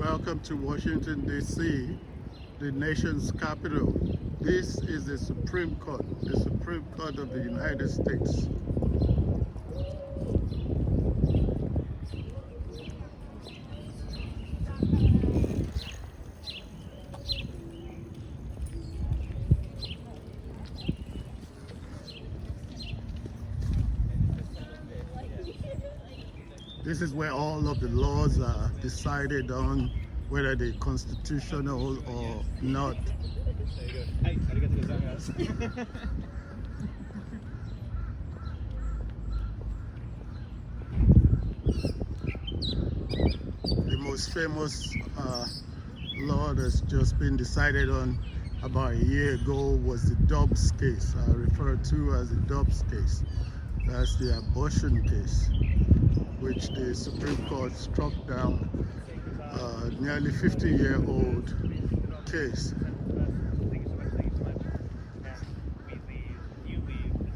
Welcome to Washington, D.C., the nation's capital. This is the Supreme Court of the United States. This is where all of the laws are decided on, whether they're constitutional or not. The most famous law that's just been decided on about a year ago was the Dobbs case, referred to as the Dobbs case. That's the abortion case, which the Supreme Court struck down, nearly 50-year-old case.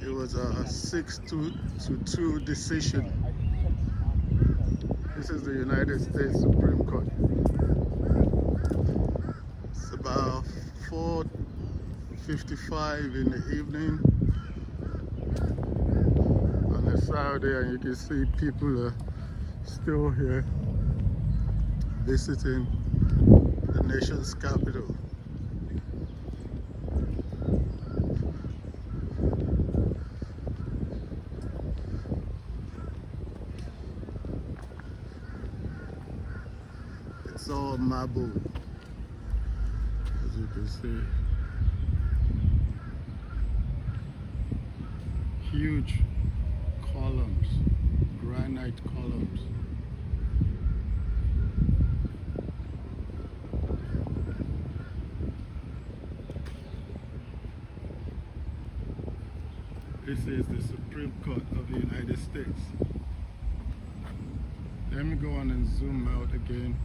It was a 6-2 decision. This is the United States Supreme Court. It's about 4:55 in the evening on a Saturday, and you can see people are still here visiting the nation's capital. It's all marble, as you can see. Huge columns, granite columns. This is the Supreme Court of the United States. Let me go on and zoom out again.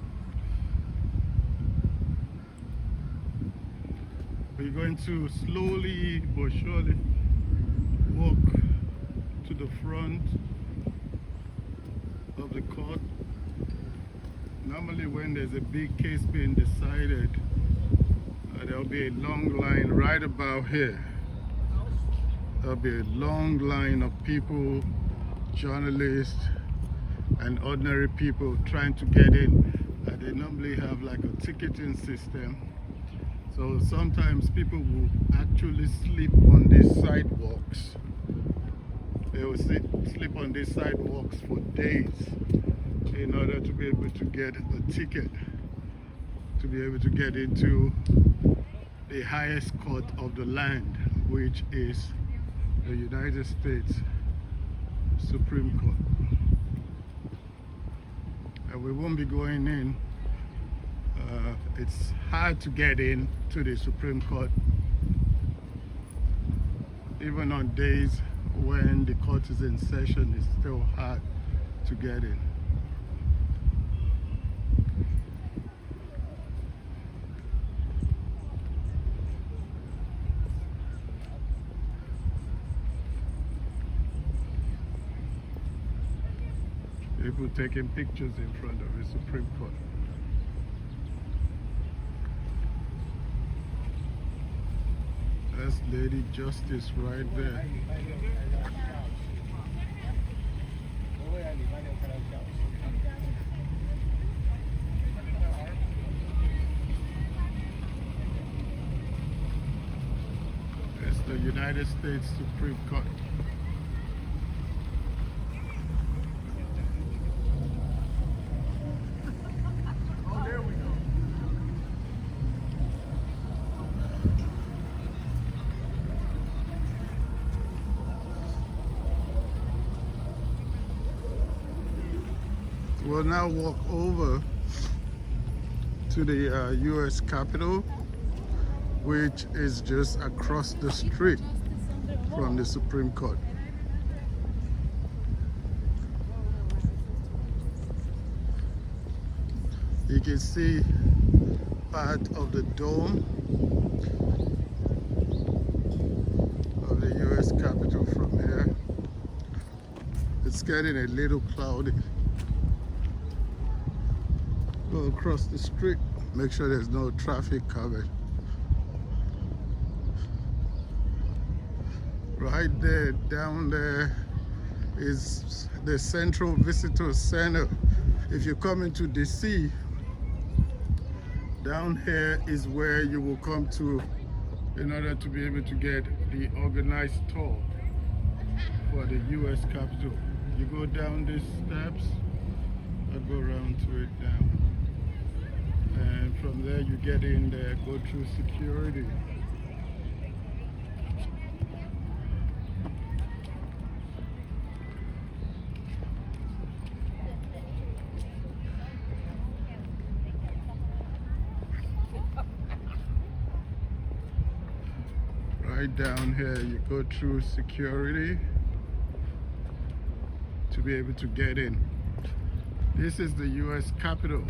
We're going to slowly but surely walk to the front of the court. Normally when there's a big case being decided, there'll be a long line right about here. There'll be a long line of people, journalists and ordinary people trying to get in. They normally have like a ticketing system. So sometimes people will actually sleep on these sidewalks. They will sleep on these sidewalks for days in order to be able to get a ticket, to be able to get into the highest court of the land, which is the United States Supreme Court. And we won't be going in. It's hard to get in to the Supreme Court, even on days when the court is in session. It's still hard to get in. People taking pictures in front of the Supreme Court. That's Lady Justice right there. It's the United States Supreme Court. We'll now walk over to the U.S. Capitol, which is just across the street from the Supreme Court. You can see part of the dome of the U.S. Capitol from here. It's getting a little cloudy. Go across the street, make sure there's no traffic covered. Right there, down there is the Central Visitor Center. If you come into DC, down here is where you will come to in order to be able to get the organized tour for the US Capitol. You go down these steps, I'll go around to it now. And from there you get in there, go through security. Right down here, you go through security to be able to get in. This is the US Capitol.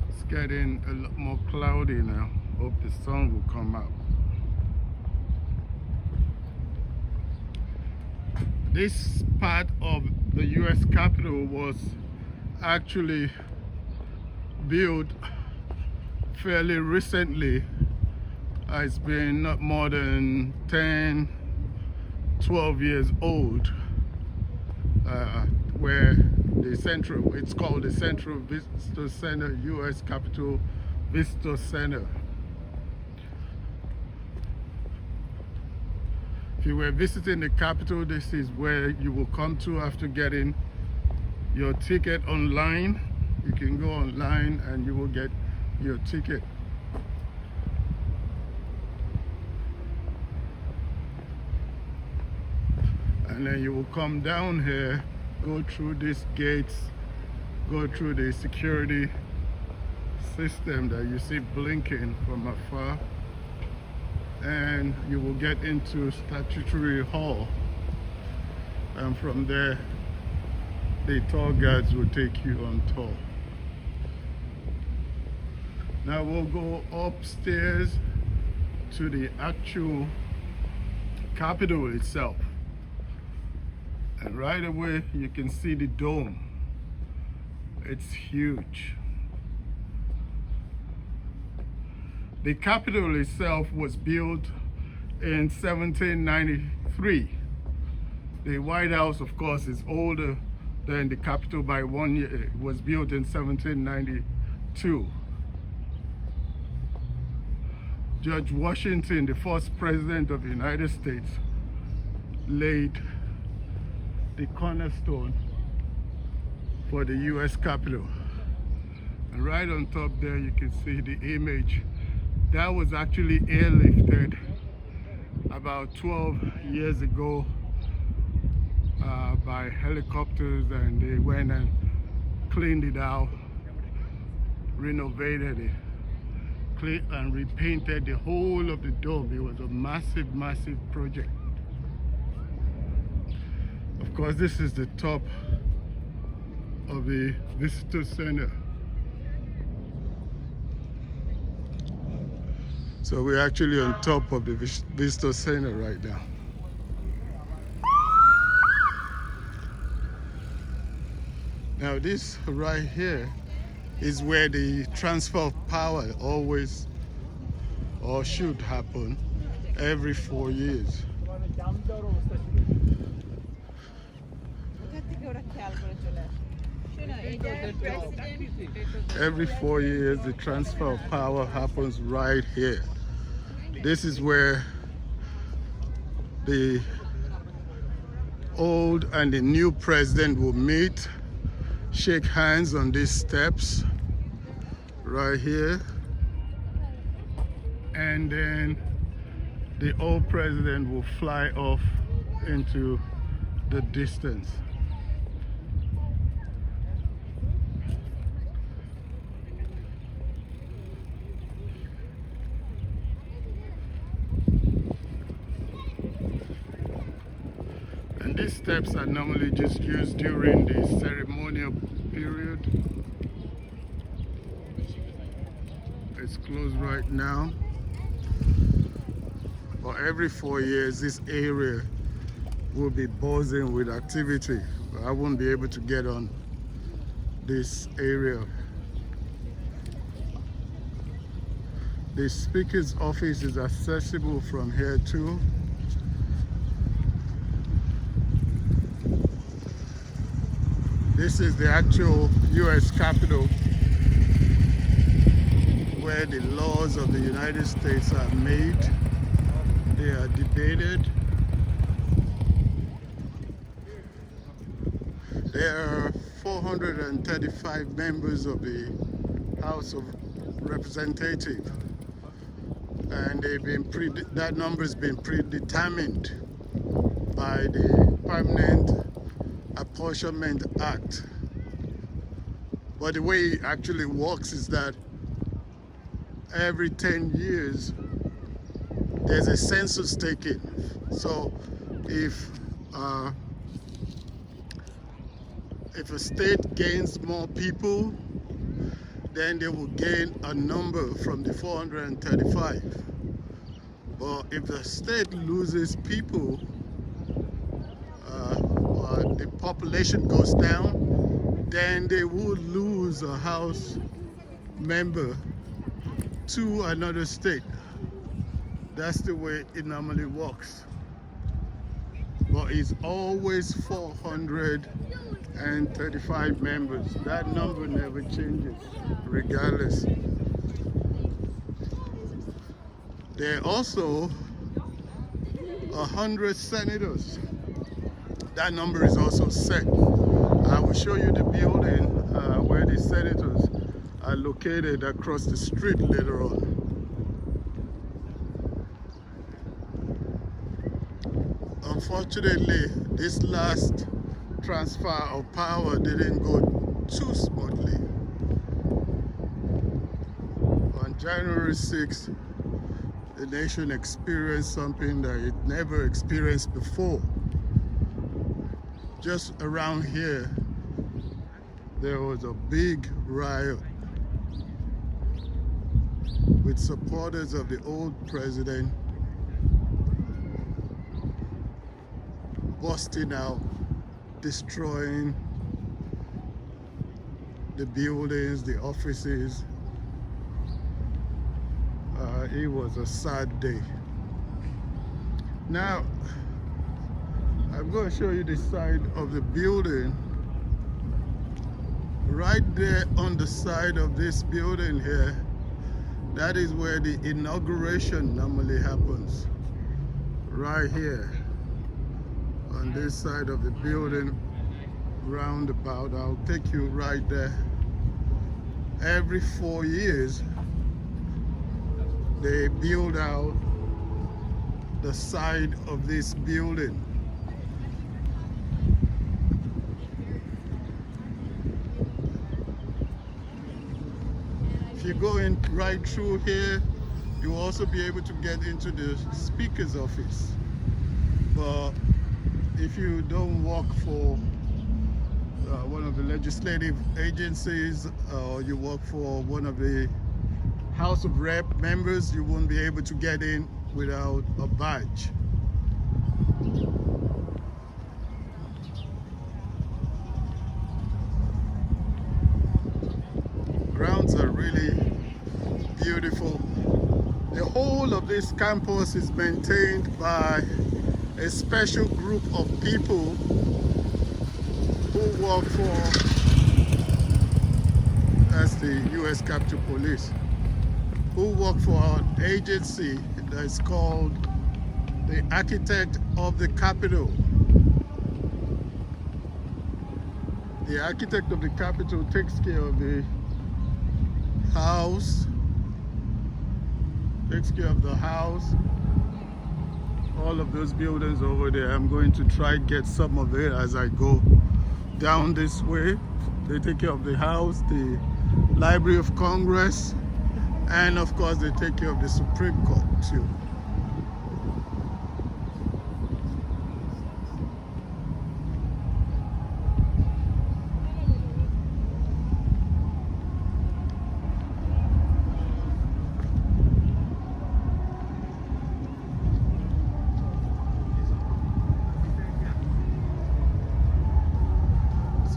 It's getting a lot more cloudy now. Hope the sun will come out. This part of the US Capitol was actually built fairly recently. It's been not more than 10, 12 years old, where the central, it's called the Central Visitor Center, US Capitol Visitor Center. If you were visiting the Capitol, this is where you will come to after getting your ticket online. You can go online and you will get your ticket. And then you will come down here, go through these gates, go through the security system that you see blinking from afar, and you will get into Statutory Hall. And from there, the tour guides will take you on tour. Now we'll go upstairs to the actual Capitol itself. And right away, you can see the dome. It's huge. The Capitol itself was built in 1793. The White House, of course, is older than the Capitol by 1 year. It was built in 1792. George Washington, the first president of the United States, laid the cornerstone for the US Capitol. And right on top there you can see the image. That was actually airlifted about 12 years ago by helicopters, and they went and cleaned it out, renovated it, and repainted the whole of the dome. It was a massive, massive project. Of course, this is the top of the visitor center. So we're actually on top of the visitor center right now. Now this right here is where the transfer of power always or should happen every 4 years. Every 4 years, the transfer of power happens right here. This is where the old and the new president will meet, shake hands on these steps right here, and then the old president will fly off into the distance. And these steps are normally just used during the ceremonial period. It's closed right now. But every 4 years, this area will be buzzing with activity. I won't be able to get on this area The Speaker's office is accessible from here too. This is the actual US Capitol, where the laws of the United States are made. They are debated. There are 435 members of the House of Representatives, and that number has been predetermined by the Permanent Apportionment Act. But the way it actually works is that every 10 years there's a census taken. So if a state gains more people, then they will gain a number from the 435. But if the state loses people, or the population goes down, then they will lose a House member to another state. That's the way it normally works. But it's always 435 members. That number never changes, regardless. There are also 100 senators. That number is also set. I will show you the building where the senators are located across the street later on. Unfortunately, this last transfer of power didn't go too smoothly. On January 6th, the nation experienced something that it never experienced before. Just around here, there was a big riot with supporters of the old president busting out, destroying the buildings, the offices. It was a sad day. Now, I'm going to show you the side of the building. Right there on the side of this building here, that is where the inauguration normally happens. Right here. On this side of the building, roundabout. I'll take you right there. Every 4 years, they build out the side of this building. If you go in right through here, you'll also be able to get into the Speaker's office. But if you don't work for one of the legislative agencies, or you work for one of the House of Rep members, you won't be able to get in without a badge. Grounds are really beautiful. The whole of this campus is maintained by a special group of people who work for, that's the US Capitol Police, who work for an agency that is called the Architect of the Capitol. The Architect of the Capitol takes care of the house, all of those buildings over there. I'm going to try and get some of it as I go down this way. They take care of the house, the Library of Congress, and of course they take care of the Supreme Court too.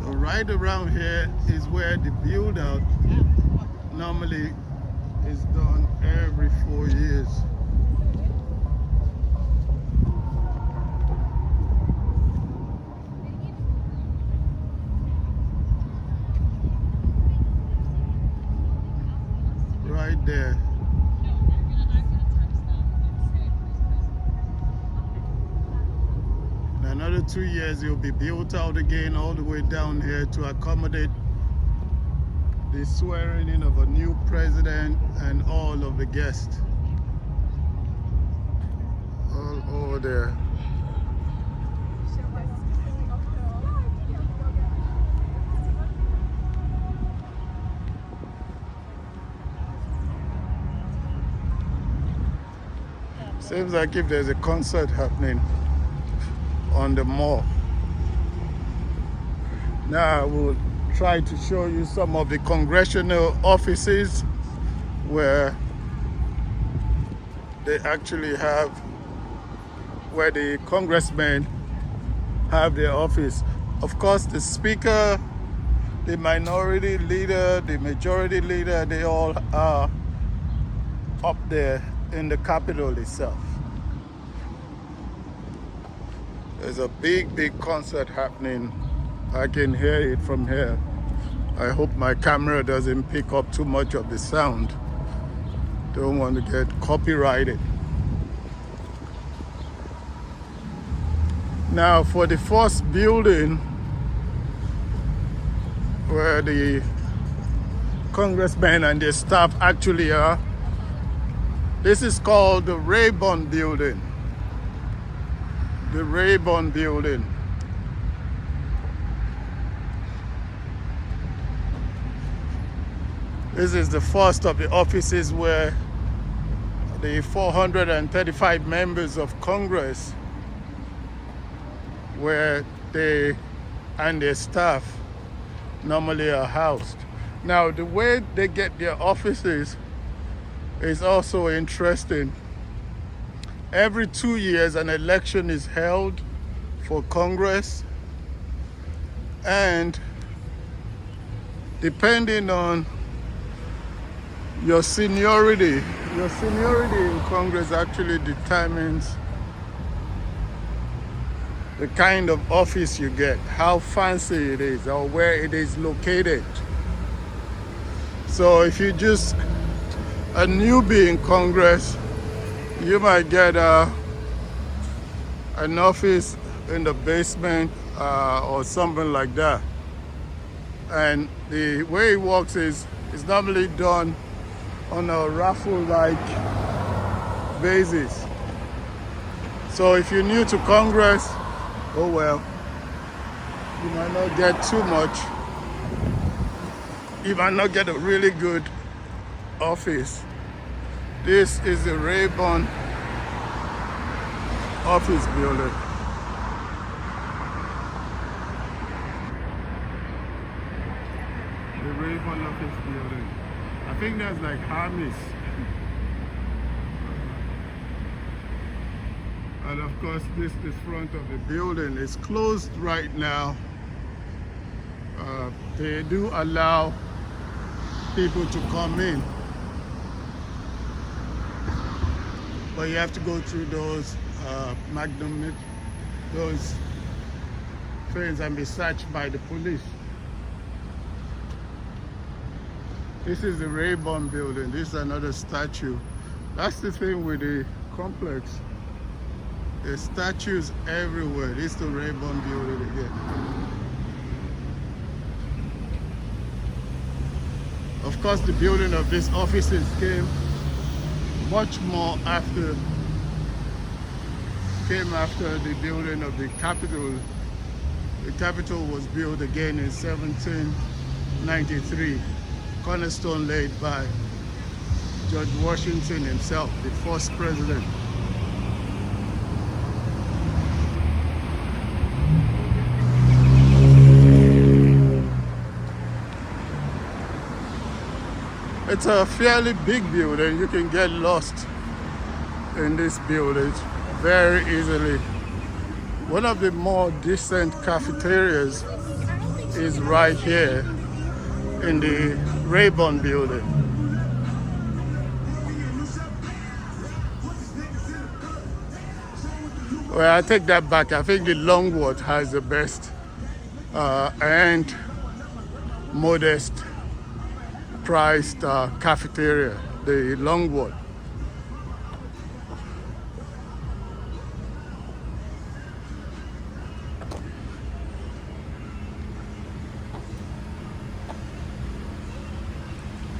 Right around here is where the build out normally is done every 4 years. Right there. In another 2 years, it will be built out again all the way down here to accommodate the swearing in of a new president and all of the guests. All over there. Seems like if there's a concert happening on the mall. Now I will try to show you some of the congressional offices where they actually have, where the congressmen have their office. Of course, the speaker, the minority leader, the majority leader, they all are up there in the Capitol itself. There's a big concert happening. I can hear it from here. I hope my camera doesn't pick up too much of the sound. Don't want to get copyrighted. Now for the first building where the congressmen and their staff actually are, this is called the Rayburn Building. The Rayburn Building. This is the first of the offices where the 435 members of Congress, where they and their staff normally are housed. Now, the way they get their offices is also interesting. Every 2 years, an election is held for Congress, and depending on your seniority in Congress actually determines the kind of office you get, how fancy it is, or where it is located. So if you just a newbie in Congress, you might get an office in the basement or something like that. And the way it works is it's normally done on a raffle-like basis. So if you're new to Congress, oh well, you might not get too much. You might not get a really good office. This is the Rayburn office building. The Rayburn office building. I think that's like Harmis. And of course, this is front of the building. It's closed right now. They do allow people to come in, but you have to go through those those things and be searched by the police. This is the Rayburn building. This is another statue. That's the thing with the complex. There's statues everywhere. This is the Rayburn building again. Of course, the building of these offices came much more after the building of the Capitol. The Capitol was built again in 1793, cornerstone laid by George Washington himself, the first president. It's a fairly big building. You can get lost in this building very easily. One of the more decent cafeterias is right here in the Rayburn building. Well, I take that back. I think the Longwood has the best and modest priced cafeteria, the Longwood.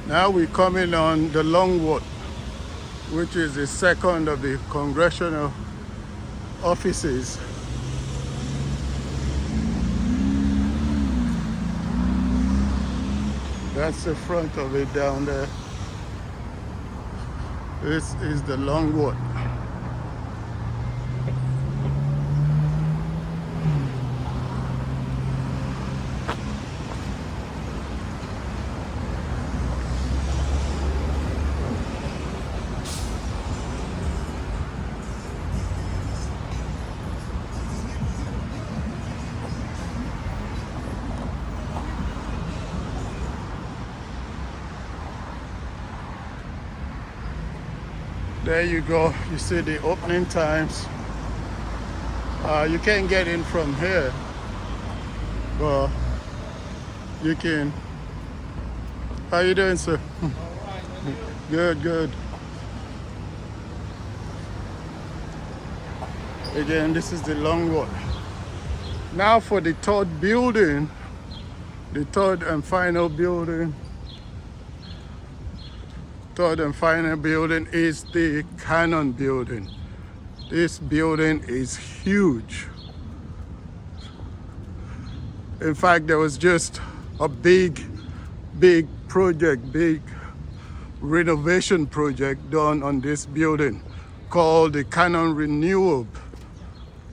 Now we're coming on the Longwood, which is the second of the congressional offices. That's the front of it down there. This is the Longwood. There you go. You see the opening times. You can't get in from here, but you can. How you doing, sir? Good, good. Again, this is the Longwood. Now for the third building, the third and final building. Third and final building is the Cannon building. This building is huge. In fact, there was just a big project, big renovation project done on this building called the Cannon Renewal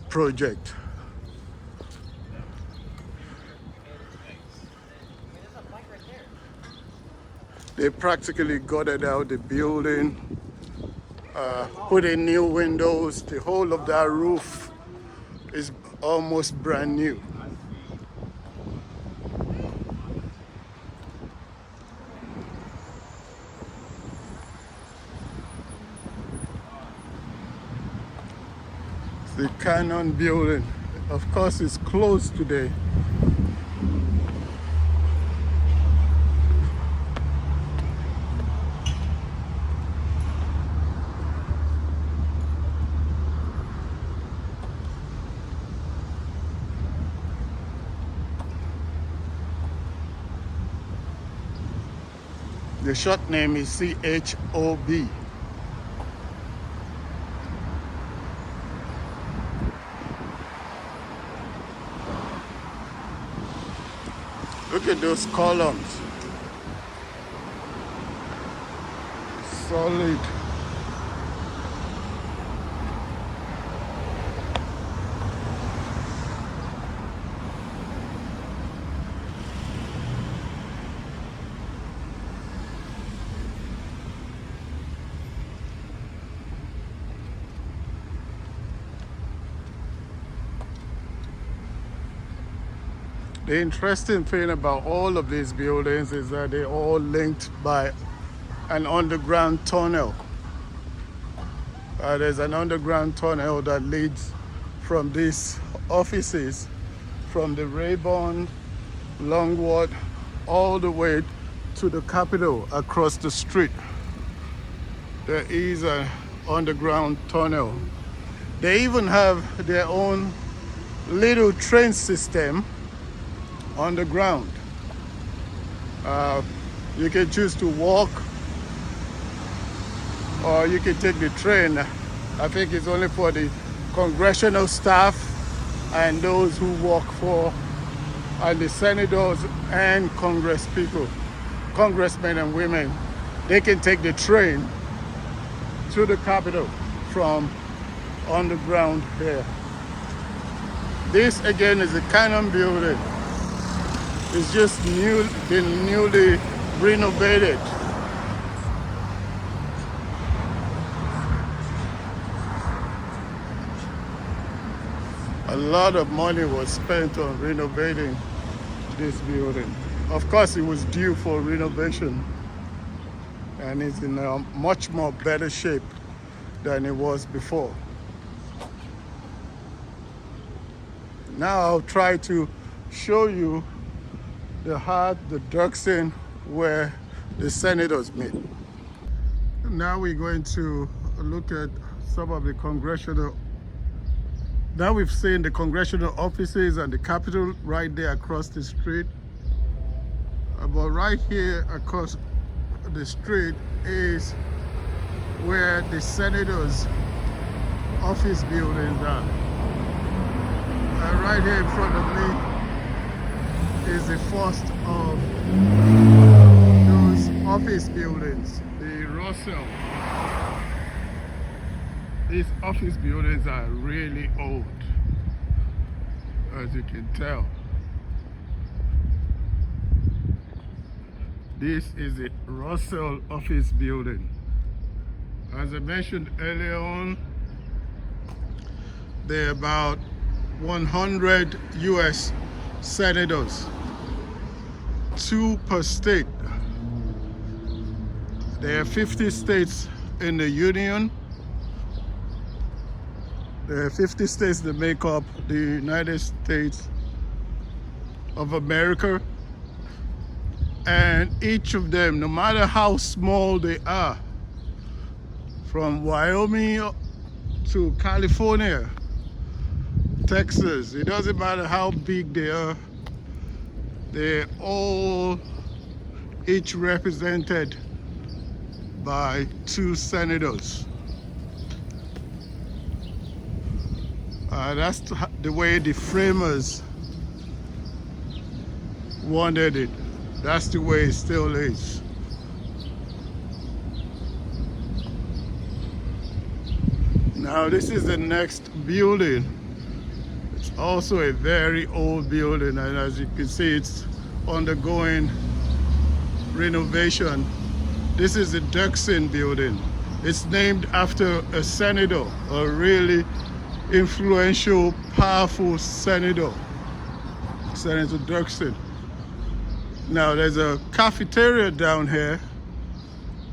Project. They practically gutted out the building, put in new windows. The whole of that roof is almost brand new. It's the Cannon building. Of course, it's closed today. The short name is CHOB. Look at those columns. Solid. The interesting thing about all of these buildings is that they're all linked by an underground tunnel. There's an underground tunnel that leads from these offices, from the Rayburn, Longwood, all the way to the Capitol across the street. There is an underground tunnel. They even have their own little train system underground. You can choose to walk or you can take the train. I think it's only for the congressional staff and those who work for and the senators and congressmen and women. They can take the train to the Capitol from underground here. This again is the Cannon building. It's just been newly renovated. A lot of money was spent on renovating this building. Of course, it was due for renovation, and it's in a much more better shape than it was before. Now I'll try to show you the Duxton, where the senators meet. Now we're going to look at some of the congressional. Now we've seen the congressional offices and the Capitol right there across the street. But right here across the street is where the senators' office buildings are. And right here in front of me is the first of those office buildings, the Russell. These office buildings are really old, as you can tell. This is the Russell office building. As I mentioned earlier on, there are about 100 US senators, 2 per state. There are 50 states in the Union. There are 50 states that make up the United States of America. And each of them, no matter how small they are, from Wyoming to California, Texas, it doesn't matter how big they are, they're all each represented by 2 senators. That's the way the framers wanted it. That's the way it still is. Now this is the next building. It's also a very old building, and as you can see, it's undergoing renovation. This is the Duxton building. It's named after a senator, a really influential, powerful senator, Senator Duxton. Now there's a cafeteria down here,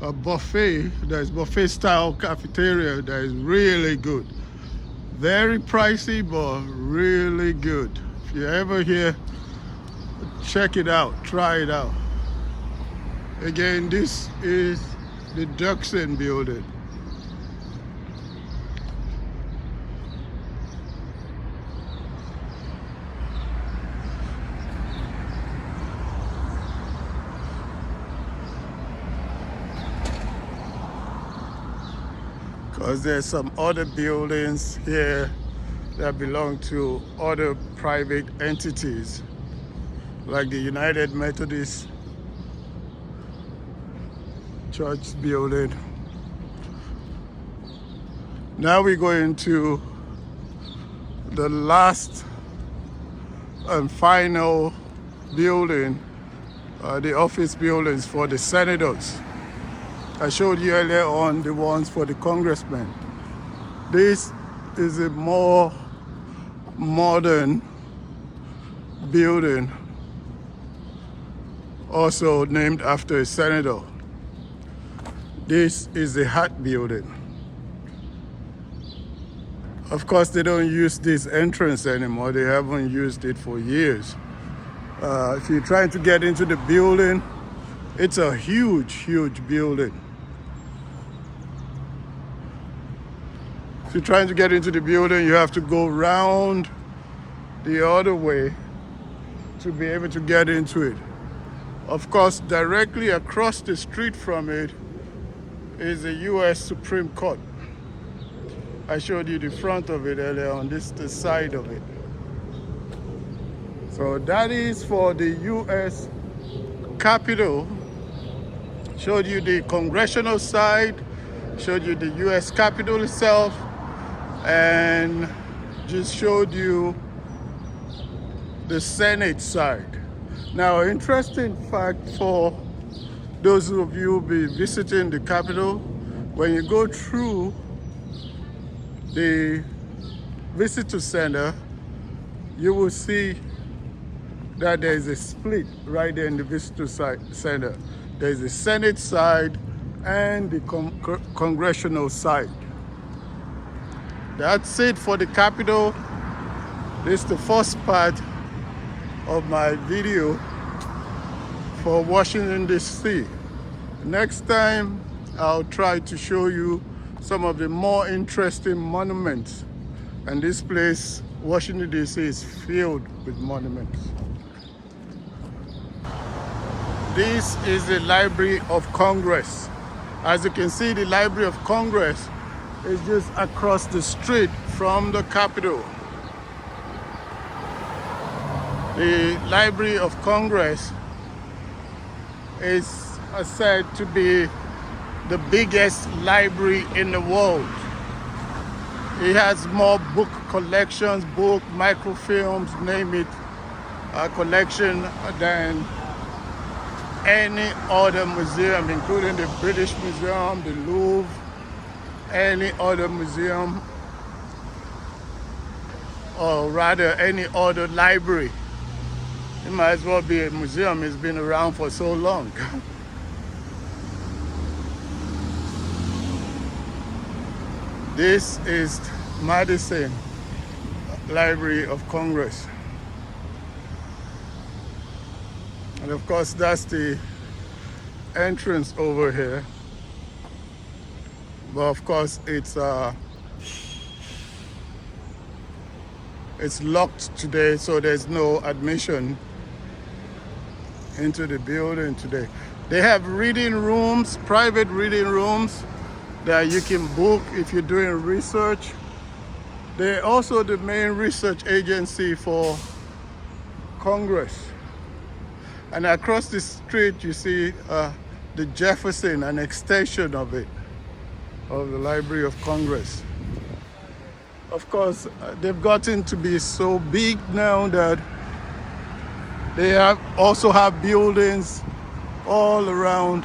a buffet. There's buffet style cafeteria that is really good. Very pricey, but really good. If you're ever here, check it out, try it out. Again, this is the Duxton building. Because there's some other buildings here that belong to other private entities, like the United Methodist Church building. Now we go into the last and final building, the office buildings for the senators. I showed you earlier on the ones for the congressmen. This is a more modern building, also named after a senator. This is the Hart building. Of course, they don't use this entrance anymore. They haven't used it for years. If you're trying to get into the building, it's a huge, huge building. If you're trying to get into the building, you have to go round the other way to be able to get into it. Of course, directly across the street from it is the U.S. Supreme Court. I showed you the front of it earlier on, this is the side of it. So that is for the U.S. Capitol. Showed you the congressional side, showed you the U.S. Capitol itself, and just showed you the Senate side. Now, interesting fact for those of you who will be visiting the Capitol, when you go through the visitor center, you will see that there is a split right there in the visitor center. There is the Senate side and the congressional side. That's it for the Capitol. This is the first part of my video for Washington DC. Next time I'll try to show you some of the more interesting monuments. And this place, Washington DC, is filled with monuments. This is the Library of Congress. As you can see, the Library of Congress is just across the street from the Capitol. The Library of Congress is said to be the biggest library in the world. It has more book collections, book, microfilms, name it, collection than any other museum, including the British Museum, the Louvre, any other museum, or rather any other library. It might as well be a museum. It's been around for so long. This is Madison Library of Congress. And of course, that's the entrance over here. But of course, it's locked today, so there's no admission into the building today. They have reading rooms, private reading rooms that you can book if you're doing research. They're also the main research agency for Congress. And across the street, you see the Jefferson, an extension of it, of the Library of Congress. Of course, they've gotten to be so big now that they also have buildings all around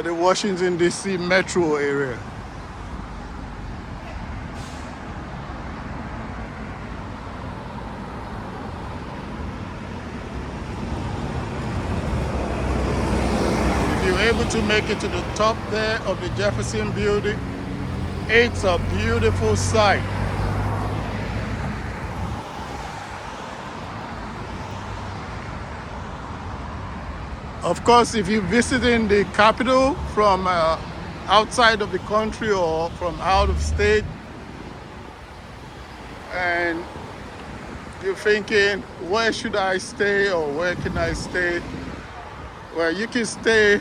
the Washington DC metro area. If you're able to make it to the top there of the Jefferson building, it's a beautiful sight. Of course, if you're visiting the Capitol from outside of the country or from out of state, and you're thinking, where should I stay or where can I stay? Well, you can stay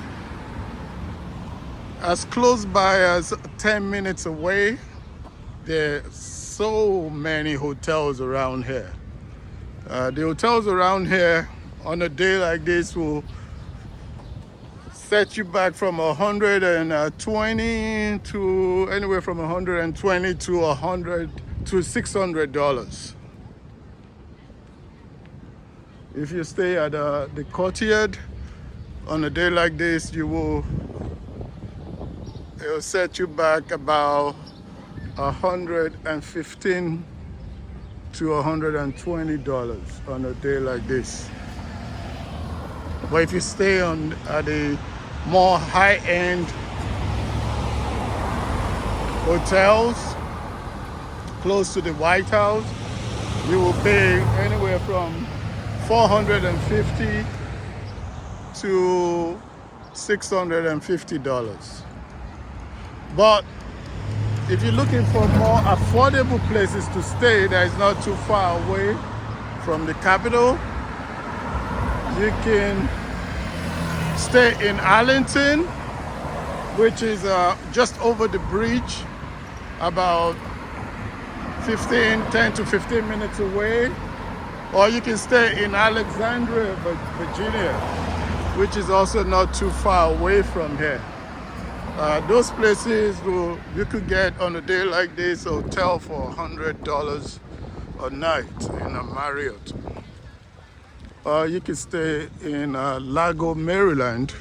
as close by as 10 minutes away. There's so many hotels around here. The hotels around here on a day like this will set you back from 120 to anywhere from 120 to $600. If you stay at the Courtyard on a day like this, it'll set you back about $115 to $120 on a day like this. But if you stay at the more high-end hotels close to the White House, you will pay anywhere from $450 to $650. But if you're looking for more affordable places to stay that is not too far away from the Capitol, you can stay in Arlington, which is just over the bridge, about 10 to 15 minutes away. Or you can stay in Alexandria, Virginia, which is also not too far away from here. Those places you could get on a day like this a hotel for $100 a night in a Marriott. You can stay in Lago, Maryland.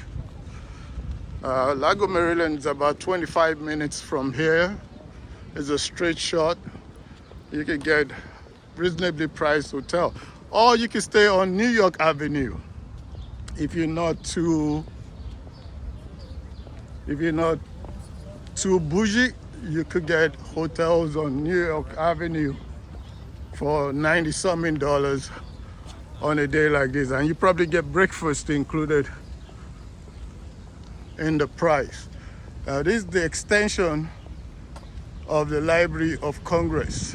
Lago, Maryland is about 25 minutes from here. It's a straight shot. You can get reasonably priced hotel. Or you can stay on New York Avenue. If you're not too bougie, you could get hotels on New York Avenue for $90-something on a day like this, and you probably get breakfast included in the price. This is the extension of the Library of Congress.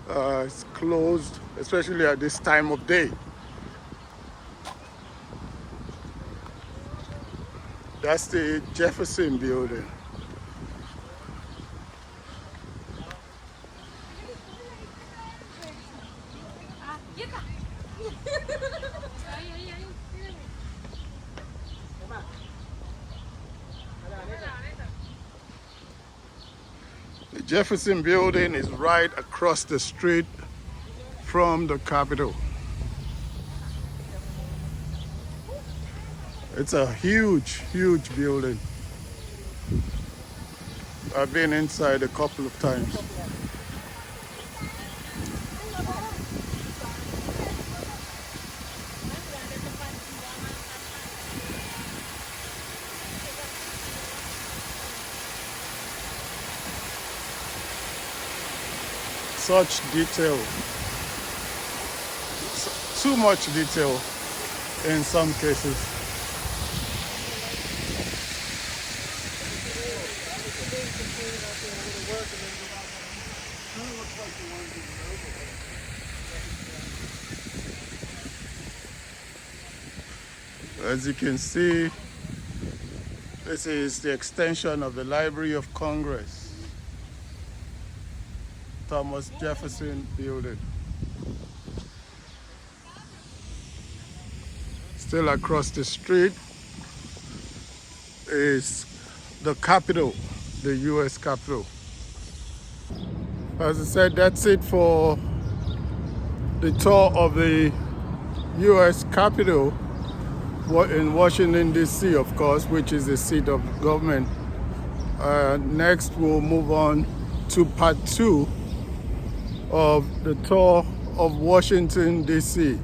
It's closed, especially at this time of day. That's the Jefferson Building. The Jefferson Building is right across the street from the Capitol. It's a huge, huge building. I've been inside a couple of times. Such detail. Too much detail in some cases. As you can see, this is the extension of the Library of Congress. Thomas Jefferson Building. Still across the street is the Capitol, the US Capitol. As I said, that's it for the tour of the US Capitol in Washington, D.C., of course, which is the seat of government. Next, we'll move on to part 2 of the tour of Washington, D.C.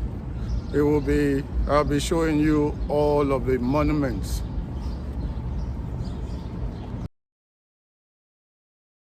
I'll be showing you all of the monuments